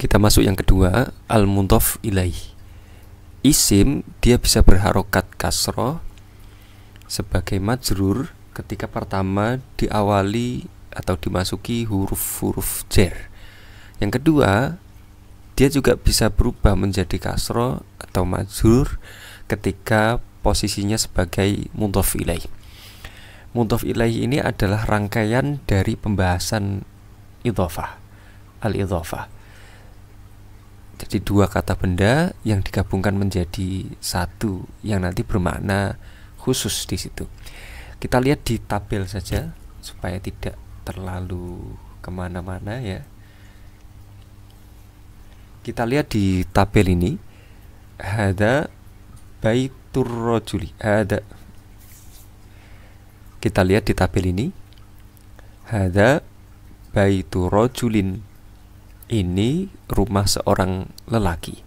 Kita masuk yang kedua, al-mudhaf ilaih. Isim dia bisa berharokat kasroh sebagai majrur ketika pertama diawali atau dimasuki huruf-huruf jar. Yang kedua, dia juga bisa berubah menjadi kasroh atau majrur ketika posisinya sebagai mudhaf ilaih. Mudhaf ilaih ini adalah rangkaian dari pembahasan idhofah, al-idhofah. Jadi dua kata benda yang digabungkan menjadi satu yang nanti bermakna khusus di situ. Kita lihat di tabel saja supaya tidak terlalu kemana-mana ya. Kita lihat di tabel ini, hada baitur rajuli. Hada. Kita lihat di tabel ini, hada baitur rajulin. Ini rumah seorang lelaki.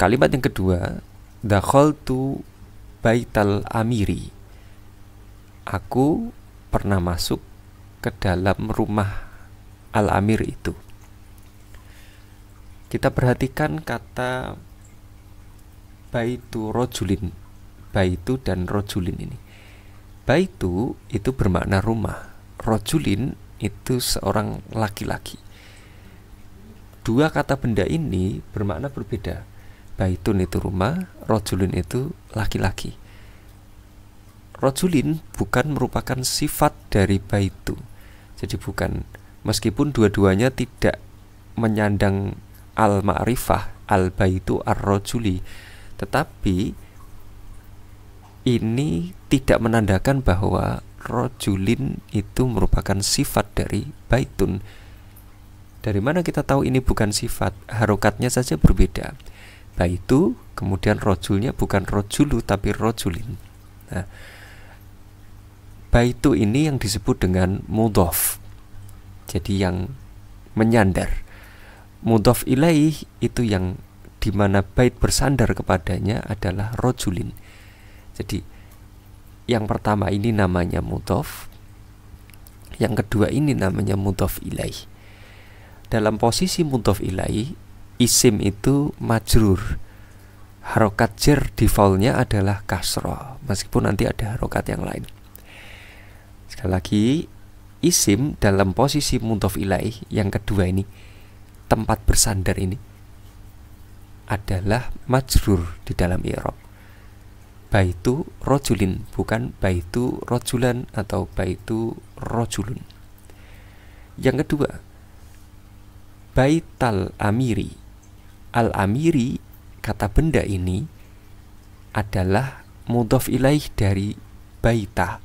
Kalimat yang kedua, dakhaltu baital amiri. Aku pernah masuk ke dalam rumah al-amir itu. Kita perhatikan kata baitu rojulin. Baitu dan rojulin ini. Baitu itu bermakna rumah. Rojulin itu seorang laki-laki. Dua kata benda ini bermakna berbeda. Baitun itu rumah, rojulin itu laki-laki. Rojulin bukan merupakan sifat dari baitu. Jadi bukan, meskipun dua-duanya tidak menyandang al-ma'rifah, al-baitu ar-rojuli, tetapi ini tidak menandakan bahwa rojulin itu merupakan sifat dari baitun. Dari mana kita tahu ini bukan sifat? Harokatnya saja berbeda. Baitu, kemudian rojulnya bukan rojulu tapi rojulin. Nah, baitu ini yang disebut dengan mudhaf. Jadi yang menyandar. Mudhaf ilaih itu yang dimana bait bersandar kepadanya adalah rojulin. Jadi yang pertama ini namanya mudhaf, yang kedua ini namanya mudhaf ilaih. Dalam posisi mudhaf ilaih, isim itu majrur. Harokat jar defaultnya adalah kasroh, meskipun nanti ada harokat yang lain. Sekali lagi, isim dalam posisi mudhaf ilaih yang kedua ini, tempat bersandar ini adalah majrur di dalam i'rab. Baitu rojulin, bukan baitu rojulan atau baitu rojulun. Yang kedua, baital amiri. Al-amiri, kata benda ini adalah mudhaf ilaih dari baita.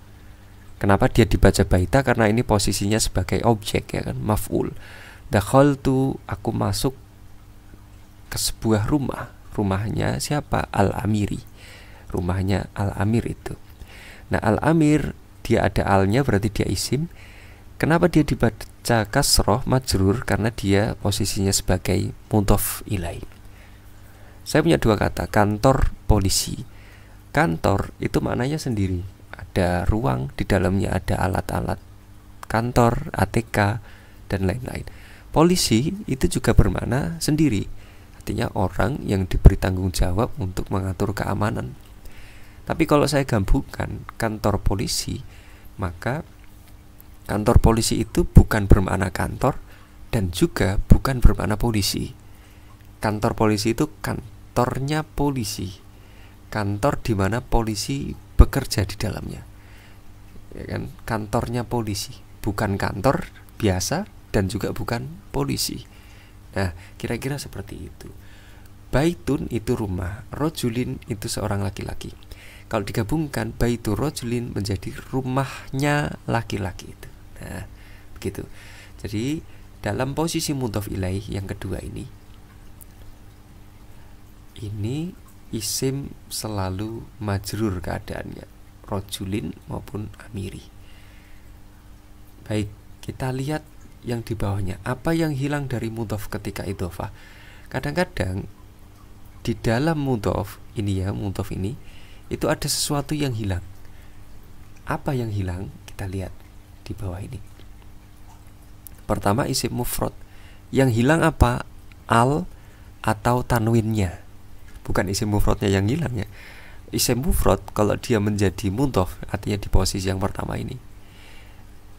Kenapa dia dibaca baita? Karena ini posisinya sebagai objek, ya kan, maf'ul. Dakhaltu, aku masuk ke sebuah rumah. Rumahnya siapa? Al-amiri. Rumahnya al-amir itu. Nah, al-amir dia ada alnya, berarti dia isim. Kenapa dia dibaca kasroh majrur? Karena dia posisinya sebagai mudhaf ilaih. Saya punya dua kata, kantor, polisi. Kantor itu maknanya sendiri. Ada ruang, di dalamnya ada alat-alat kantor, ATK, dan lain-lain. Polisi itu juga bermakna sendiri. Artinya orang yang diberi tanggung jawab untuk mengatur keamanan. Tapi kalau saya gabungkan kantor polisi, maka kantor polisi itu bukan bermakna kantor dan juga bukan bermakna polisi. Kantor polisi itu kantornya polisi. Kantor di mana polisi bekerja di dalamnya. Ya kan? Kantornya polisi, bukan kantor biasa dan juga bukan polisi. Nah, kira-kira seperti itu. Baitun itu rumah, rojulin itu seorang laki-laki. Kalau digabungkan, baitu rojulin menjadi rumahnya laki-laki itu. Nah, begitu. Jadi dalam posisi mudhaf ilaih yang kedua ini isim selalu majrur keadaannya, rojulin maupun amiri. Baik, kita lihat yang di bawahnya. Apa yang hilang dari mudhaf ketika idhofah? Kadang-kadang di dalam mudhaf ini ya, mudhaf ini itu ada sesuatu yang hilang. Apa yang hilang? Kita lihat di bawah ini. Pertama, isim mufrad. Yang hilang apa? Al atau tanwinnya, bukan isim mufradnya yang hilang ya. Isim mufrad kalau dia menjadi mudhof, artinya di posisi yang pertama ini,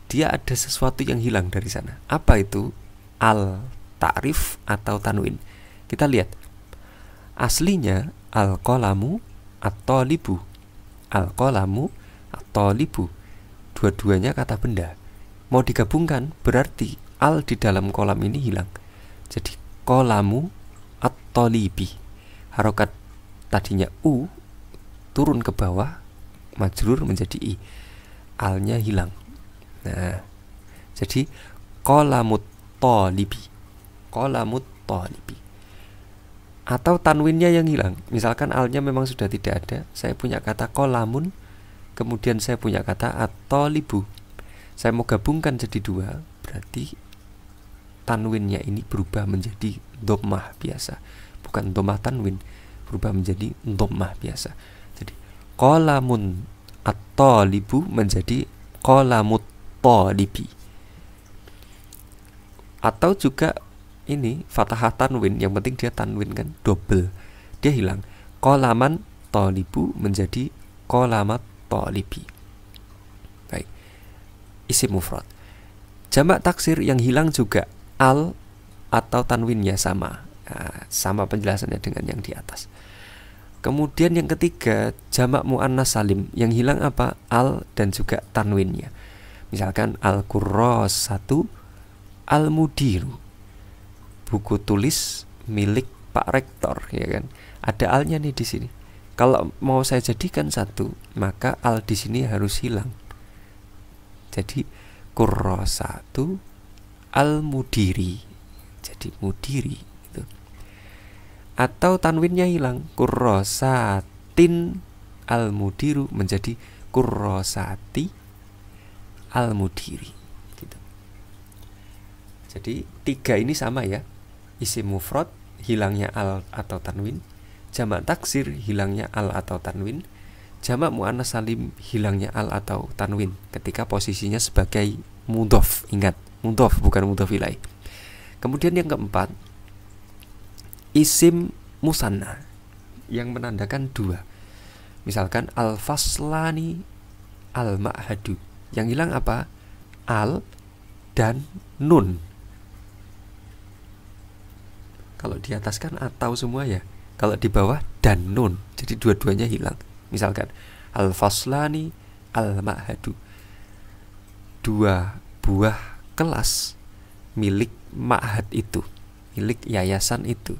dia ada sesuatu yang hilang dari sana. Apa itu? Al, ta'rif atau tanwin. Kita lihat. Aslinya al-qalamu at-talibu. Al-qalamu at-talibu. Dua-duanya kata benda. Mau digabungkan berarti al di dalam kolam ini hilang. Jadi qalamu at-talibi. Harokat tadinya u turun ke bawah, majrur menjadi i. Alnya hilang. Nah, jadi qalamut talibi. Qalamut talibi. Atau tanwinnya yang hilang. Misalkan alnya memang sudah tidak ada, saya punya kata qalamun, kemudian saya punya kata at-talibu. Saya mau gabungkan jadi dua, berarti tanwinnya ini berubah menjadi dhammah biasa, bukan dhammah tanwin, berubah menjadi dhammah biasa. Jadi qalamun at-talibu menjadi qalamut talibi. Atau juga ini fathah tanwin, yang penting dia tanwin kan, double, dia hilang. Qalaman talibu menjadi qalamat talibi. Baik, isim mufrad. Jamak taksir yang hilang juga al atau tanwinnya sama. Nah, sama penjelasannya dengan yang di atas. Kemudian yang ketiga, jamak muannas salim yang hilang apa? Al dan juga tanwinnya. Misalkan al-kurrasatu al-mudiru, buku tulis milik Pak Rektor, ya kan? Ada alnya nih di sini. Kalau mau saya jadikan satu, maka al di sini harus hilang. Jadi kurrasatu al-mudiri, jadi mudiri gitu. Atau tanwinnya hilang, kurrasatin al-mudiru menjadi kurrasati al-mudiri gitu. Jadi tiga ini sama ya. Isim mufrad hilangnya al atau tanwin, jamak taksir hilangnya al atau tanwin, jamak muannas salim hilangnya al atau tanwin ketika posisinya sebagai mudhof. Ingat, mudhof bukan mudhof ilaih. Kemudian yang keempat, isim musanna yang menandakan dua. Misalkan al-faslani al-ma'hadu. Yang hilang apa? Al dan nun. Kalau di atas kan atau semua ya, kalau di bawah dan nun, jadi dua-duanya hilang. Misalkan al-faslani al-ma'hadu, dua buah kelas milik ma'had itu, milik yayasan itu.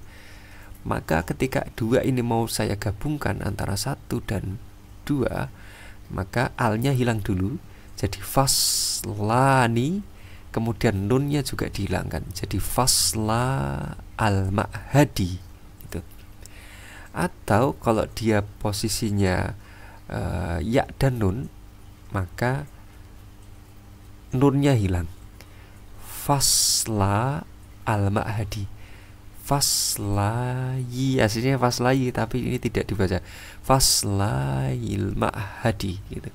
Maka ketika dua ini mau saya gabungkan antara satu dan dua, maka alnya hilang dulu, jadi faslani, kemudian nunnya juga dihilangkan, jadi fasla al-ma'hadi gitu. Atau kalau dia posisinya ya dan nun, maka nunnya hilang, fasla al-ma'hadi, faslayi, aslinya faslayi tapi ini tidak dibaca, faslayil ma'hadi gitu,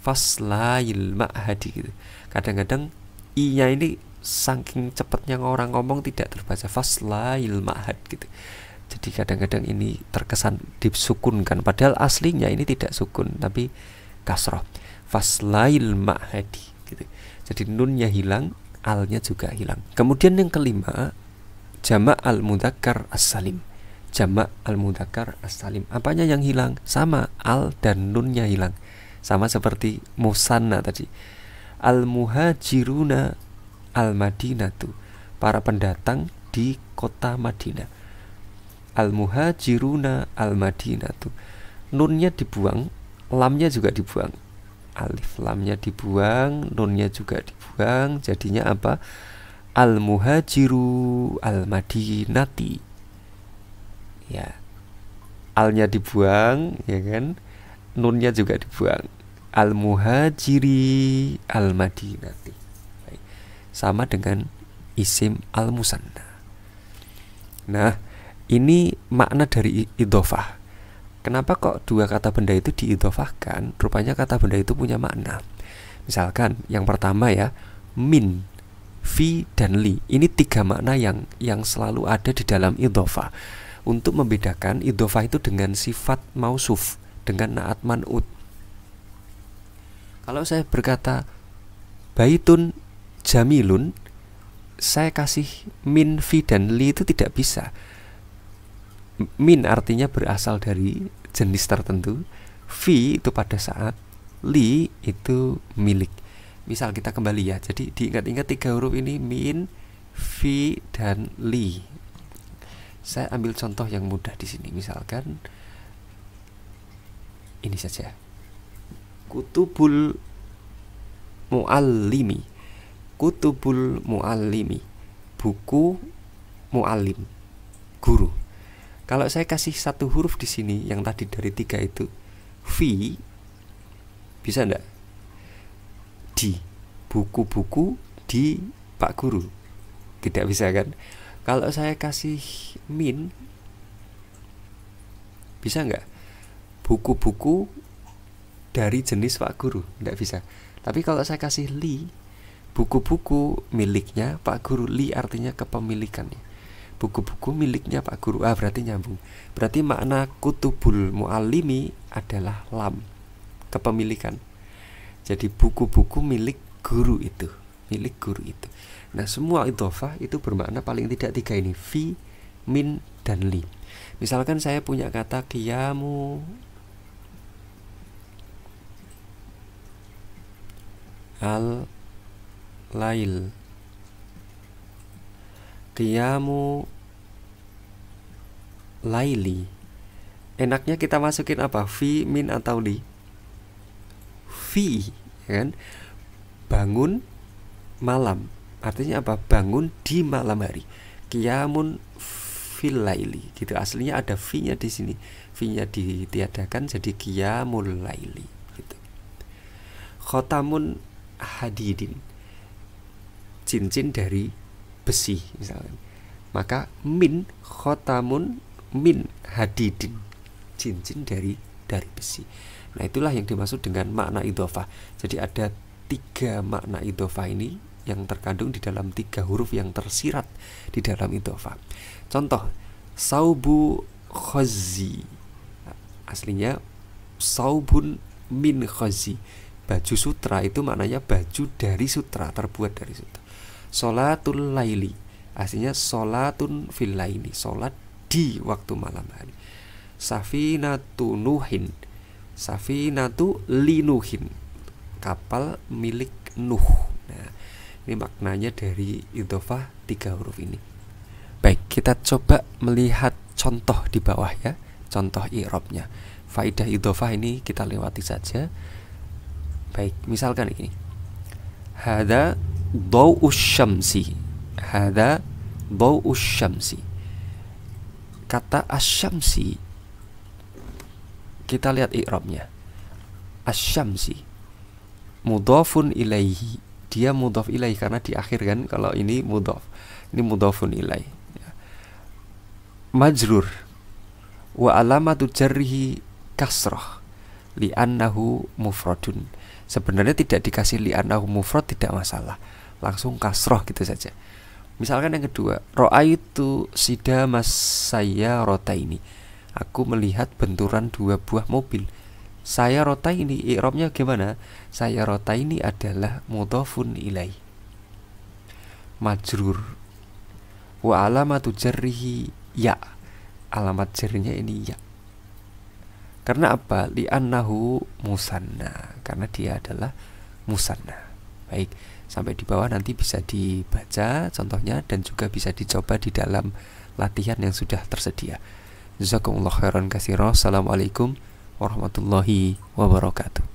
faslayil ma'hadi gitu. Kadang-kadang i-nya ini saking cepatnya orang ngomong tidak terbaca, faslail ma'had gitu. Jadi kadang-kadang ini terkesan disukunkan, padahal aslinya ini tidak sukun tapi kasroh, faslail ma'hadi gitu. Jadi nunnya hilang, alnya juga hilang. Kemudian yang kelima, jamak al-mudzakkar as-salim. Jamak al-mudzakkar as-salim, apanya yang hilang? Sama, al dan nunnya hilang, sama seperti musanna tadi. Al-muhajiruna al-madinatu, para pendatang di kota Madinah. Al-muhajiruna al-madinatu, nunnya dibuang, lamnya juga dibuang, alif lamnya dibuang, nunnya juga dibuang, jadinya apa? Al-muhajiru al-madinati. Ya, alnya dibuang, ya kan? Nunnya juga dibuang, al-muhajiri al-madinati. Baik. Sama dengan isim al-musanna. Nah, ini makna dari idhofah. Kenapa kok dua kata benda itu diidhofahkan? Rupanya kata benda itu punya makna. Misalkan yang pertama ya, min. fi, dan li. Ini tiga makna yang selalu ada di dalam idhofah. Untuk membedakan idhofah itu dengan sifat mausuf, dengan naat man'ut. Kalau saya berkata baitun jamilun, saya kasih min, fi, dan li itu tidak bisa. Min artinya berasal dari jenis tertentu, fi itu pada saat, li itu milik. Misal kita kembali ya, jadi diingat-ingat tiga huruf ini, min, fi, dan li. Saya ambil contoh yang mudah di sini, misalkan ini saja, kutubul muallimi, kutubul muallimi, buku muallim, guru. Kalau saya kasih satu huruf di sini yang tadi dari tiga itu, fi, bisa enggak? Di buku-buku di Pak Guru, tidak bisa kan? Kalau saya kasih min, bisa enggak? Buku-buku dari jenis Pak Guru, tidak bisa. Tapi kalau saya kasih li, buku-buku miliknya Pak Guru, li artinya kepemilikannya, buku-buku miliknya Pak Guru. Berarti nyambung. Berarti makna kutubul muallimi adalah lam, kepemilikan. Jadi buku-buku milik guru itu, milik guru itu. Nah, semua idhofah itu bermakna paling tidak tiga ini, fi, min, dan li. Misalkan saya punya kata qiyamu al-lail, qiyamu laili. Enaknya kita masukin apa? Fi, min, atau li? Fi, kan? Bangun malam. Artinya apa? Bangun di malam hari. Qiyamun fil laili. Gitu. Aslinya ada fi-nya di sini. Fi-nya ditiadakan jadi qiyamul laili. Gitu. Khotamun hadidin. Cincin dari besi misalnya. Maka min khotamun min hadidin, cincin dari besi. Nah, itulah yang dimaksud dengan makna idhofah. Jadi ada tiga makna idhofah ini yang terkandung di dalam tiga huruf yang tersirat di dalam idhofah. Contoh, saubu khazi, aslinya saubun min khazi, baju sutra, itu maknanya baju dari sutra, terbuat dari sutra. Sholatul laili, aslinya sholatun fil laili, sholat di waktu malam hari. Safinatu nuhin, safinatu linuhin, kapal milik Nuh. Nah, ini maknanya dari idhofah tiga huruf ini. Baik, kita coba melihat contoh di bawah ya, contoh i'rabnya. Faidah idhofah ini kita lewati saja. Baik, misalkan ini, hada dhau'us syamsi, hada dhau'us syamsi. Kata asyamsi, kita lihat i'rabnya. Asyamsi mudhafun ilaihi, dia mudhaf ilaihi karena di akhir kan, kalau ini mudhaf, ini mudhafun ilaihi. Majrur wa alamatu jarrihi kasrah li'annahu mufradun. Sebenarnya tidak dikasih li'annahu mufrad tidak masalah, langsung kasrah gitu saja. Misalkan yang kedua, ra'aitu sidamas sayyarataini, aku melihat benturan dua buah mobil. Sayyarataini i'rabnya gimana? Sayyarataini adalah mudhafun ilaih, majrur, wa alamatu jarrihi ya, alamat jarrinya ini ya. Karena apa? Li'annahu musanna, karena dia adalah musanna. Baik, sampai di bawah nanti bisa dibaca contohnya dan juga bisa dicoba di dalam latihan yang sudah tersedia. Jazakumullah khairan katsira. Assalamualaikum warahmatullahi wabarakatuh.